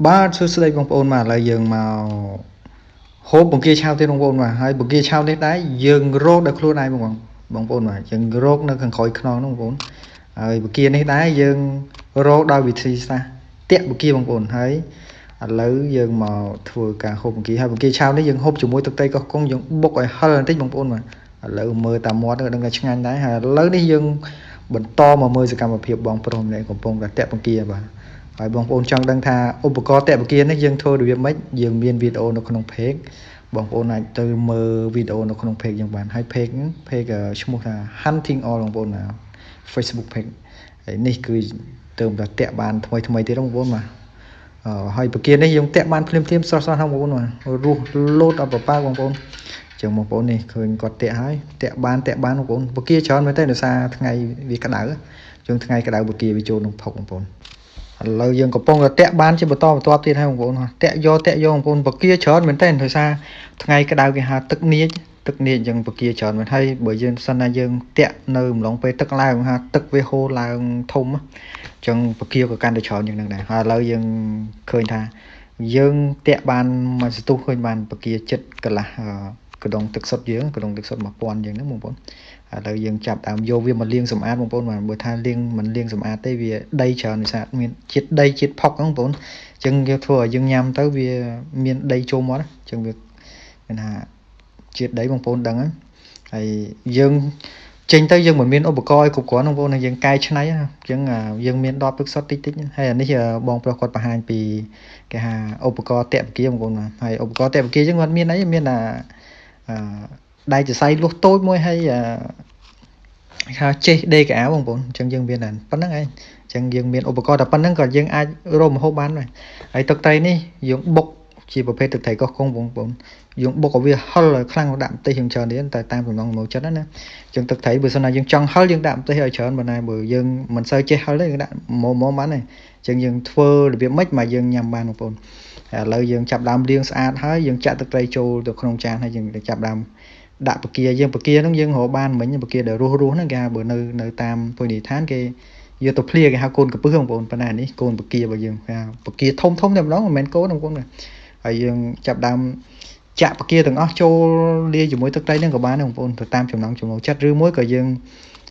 បាទសួស្តីបងប្អូនបាទឥឡូវយើងមកហូបបង្គាឆៅទៀតបងប្អូនបាទហើយបង្គាឆៅនេះដែរយើងរកដល់ខ្លួនឯងបងប្អូនបាទយើងរកនៅខាងក្រោយខ្នងហ្នឹងបងប្អូនហើយបង្គានេះដែរយើងរកដោយវិធីសាស្ត្រតាក់បង្គាបងប្អូនហើយឥឡូវយើងមកធ្វើការហូបបង្គាហើយបង្គាឆៅនេះយើងហូបជាមួយទឹកត្រីកោះកុងយើងបុកឲ្យហឹរបន្តិចបងប្អូនបាទឥឡូវមើលតាមមាត់ក៏ដឹងថាឆ្ងាញ់ដែរហើយឥឡូវនេះយើងបន្តមកមើលសកម្មភាពបងប្រុសម្នាក់កំពុងតែតាក់បង្គាបាទហើយបងប្អូនចង់ដឹងថាឧបករណ៍តាក់បង្គានេះយើងធ្វើរបៀបម៉េចយើងមានវីដេអូនៅក្នុង page បងប្អូនអាចទៅមើលវីដេអូនៅក្នុង page យើងបានហើយ page ឈ្មោះថា Hunting All បងប្អូនណា Facebook page ហើយនេះគឺទើបតែតាក់បានថ្មីទៀតបងប្អូនបាទហើយបង្គានេះយើងតាក់បានភ្លាមស្រស់ហ្នឹងបងប្អូនបាទរស់លោតអត់ប្រប៉ាបងប្អូនចឹងបងប្អូននេះឃើញគាត់តាក់ហើយតាក់បានបងប្អូនបង្គាច្រើនមែនទេដោយសារថ្ងៃវាក្តៅចឹងថ្ងៃក្តៅបង្គាវាចូលក្នុងផុកបងប្អូនឥឡូវយើងកំពុងតែតាក់បានជាបន្តបន្ទាប់ទៀតហើយបងប្អូនតាក់យកបងប្អូនបង្គាច្រើនមែនតើដោយសារថ្ងៃក្តៅគេហៅទឹកនាចអញ្ចឹងបង្គាច្រើនមែនហើយបើយើងសិនណាយើងតាក់នៅម្លងពេលទឹកឡើងហៅទឹកវាហូរឡើងធំអញ្ចឹងបង្គាក៏កាន់តែច្រើនជាងនឹងដែរហើយឥឡូវយើងឃើញថាយើងតាក់បានមួយសន្ទុះឃើញបានបង្គាចិត្តកន្លះកដុងទឹកសុទ្ធយើងកដុងទឹកសុទ្ធ1000យើងហ្នឹងបងប្អូនឥឡូវយើងចាប់ដើមយកវាមកលាងសម្អាតបងប្អូនបាទបើថាលាងមិនលាងសម្អាតទេវាដីច្រើនដោយសារមានជាតិដីជាតិផុកហ្នឹងបងប្អូនអញ្ចឹងយើងធ្វើឲ្យយើងញ៉ាំទៅវាមានដីចូលមាត់អញ្ចឹងវាមានថាជាតិដីបងប្អូនដឹងហើយយើងចេញទៅយើងមិនមានឧបករណ៍ឲ្យគ្រប់គ្រាន់បងប្អូនយើងកែច្នៃអញ្ចឹងយើងមានដបទឹកសុទ្ធតិចហើយអានេះបងប្រុសគាត់បង្ហាញពីគេហៅឧបករណ៍តាក់បង្គាបងប្អូនបាទហើយឧបករណ៍តាក់បង្គាអញ្ចឹងគាត់មានអីមានដៃចសៃលុះតូចមួយហើយហៅចេះ DKA បងប្អូនអញ្ចឹងយើងមានតែប៉ុណ្្នឹងឯងអញ្ចឹងយើងមានឧបករណ៍តែប៉ុណ្្នឹងក៏យើងអាចរកម្ហូបបានដែរហើយទឹកត្រីនេះយើងបុកជាប្រភេទទឹកត្រីកោះកុងបងប្អូនយើងបុកឲ្យវាហឹរឲ្យខ្លាំងដាក់ម្ទេសយើងច្រើនទៀតតែតាមចំណង់ចំណូលចិត្តណាអញ្ចឹងទឹកត្រីបើសិនណាយើងចង់ហឹរយើងដាក់ម្ទេសឲ្យច្រើនបើណាបើយើងមិនសូវចេះហឹរទេយើងដាក់មុំបានទេអញ្ចឹងយើងធ្វើរបៀបម៉េចមកយើងញ៉ាំបានបងប្អូនឥឡូវយើងចាប់ដើមលាងស្អាតហើយយើងចាក់ទឹកត្រីចូលទៅក្នុងចានហើយយើងចាប់ដើមដាក់បង្គាយើងបង្គាហ្នឹងយើងរកបានមិញបង្គាដែលរស់ហ្នឹងគេហៅបើនៅតាមភោជនីយដ្ឋានគេយកទៅភ្លាគេហៅកូនកពឹសបងប្អូនប៉ុន្តែនេះកូនបង្គារបស់យើងគេហៅបង្គាធំតែម្ដងមិនមែនកូនបងប្អូនហើយយើងចាប់ដើមចាក់បង្គាទាំងអស់ចូលលាយជាមួយទឹកត្រីហ្នឹងក៏បានដែរបងប្អូនទៅតាមចំណង់ចំណូលចិត្តឬមួយក៏យើង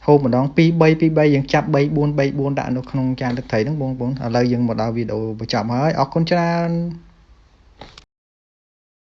ហូបម្ដង2 3យើងចាប់3 4 3 4ដាក់នៅក្នុងចានទឹកត្រីហ្នឹងបងប្អូនឥឡូវយើងមកដល់វីដេអូបញ្ចប់ហើយអរគុណច្រើន